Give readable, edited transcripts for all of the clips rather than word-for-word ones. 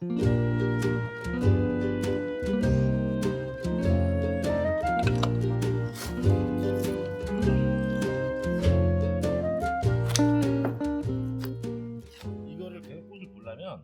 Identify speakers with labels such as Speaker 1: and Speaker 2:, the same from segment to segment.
Speaker 1: 이거를 배꼽을 보려면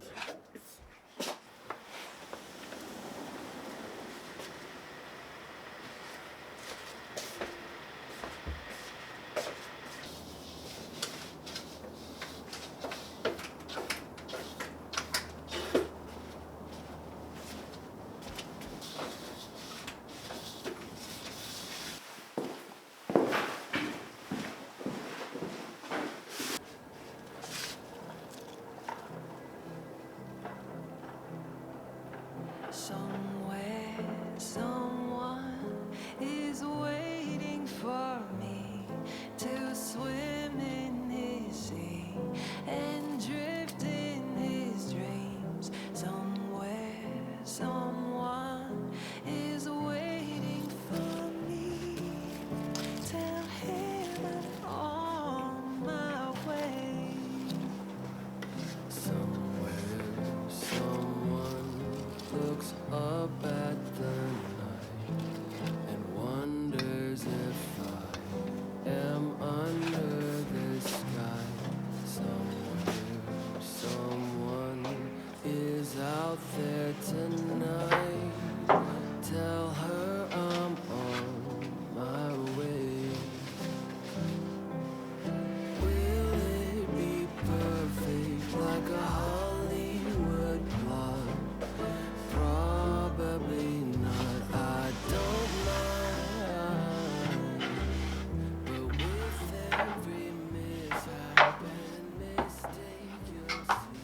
Speaker 2: Somewhere, someone is waiting for me to swim in his sea and drift in his dreams. Somewhere, someone is waiting for me. Tell him I'm on my way. Somewhere, someone looks up at the night and wonders if I am under the sky. Somewhere, someone is out there tonight. Tell her I'm on my way. Will it be perfect like a Hollywood plot? Probably not, I don't mind. But with every mishap and mistake you'll see.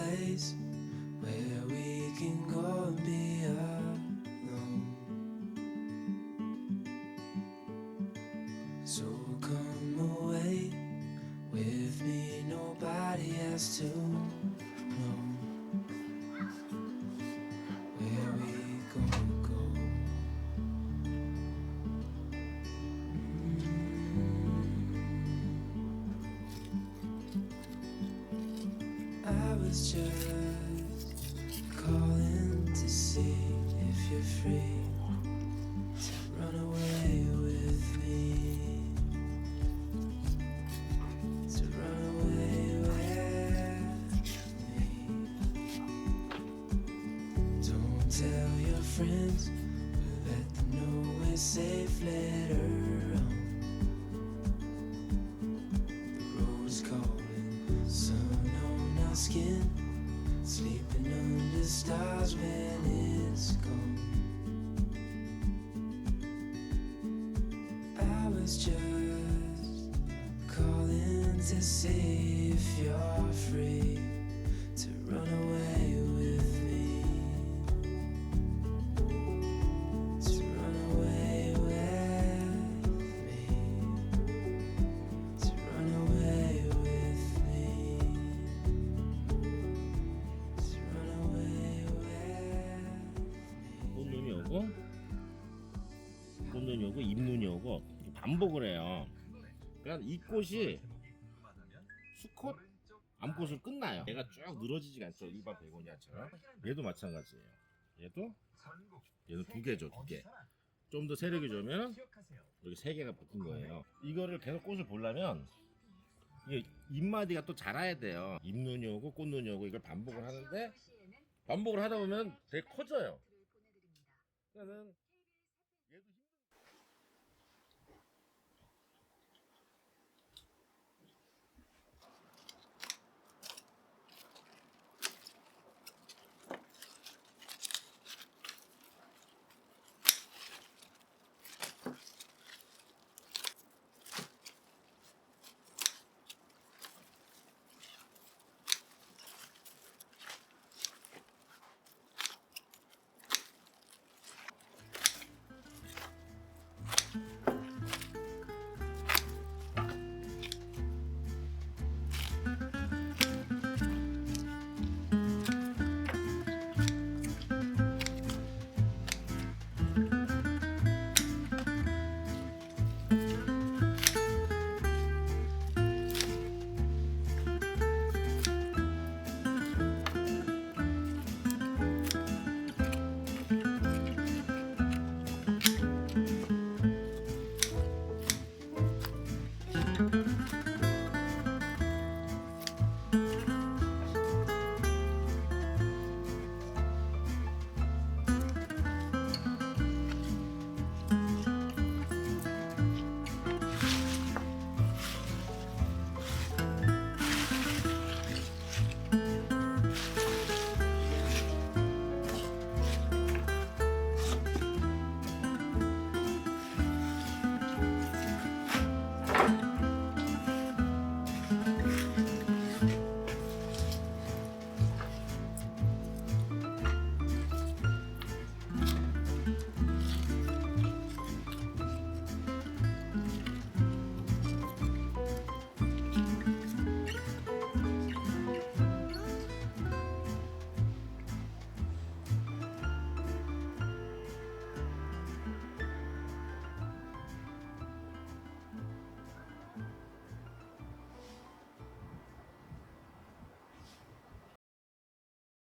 Speaker 2: place where we can go and be alone. So come away with me, nobody has to know where we gonna go. I was just calling to see if you're free to run away with me, to run away with me. Don't tell your friends, but let them know we're safe later on. The road's calling, sun on our skin, sleeping under stars when it's gone. I was just calling to see if you're free to run away with me, to run away with me, to run away with me, to run away with me.
Speaker 1: 꽃눈이 오고 꽃눈이 오고 잎눈이 오고 반복을 해요. 그러니까 이 꽃이 수컷 암꽃을 끝나요. 얘가 쭉 늘어지지가 않죠. 일반 베고니아처럼. 얘도 마찬가지예요. 얘도 두 개죠. 두 개. 좀 더 세력이 좋으면 여기 세 개가 붙은 거예요. 이거를 계속 꽃을 보려면 이게 잎마디가 또 자라야 돼요. 잎눈이 오고 꽃눈이 오고 이걸 반복을 하는데 반복을 하다 보면 되게 커져요. 그러니까 얘도 힘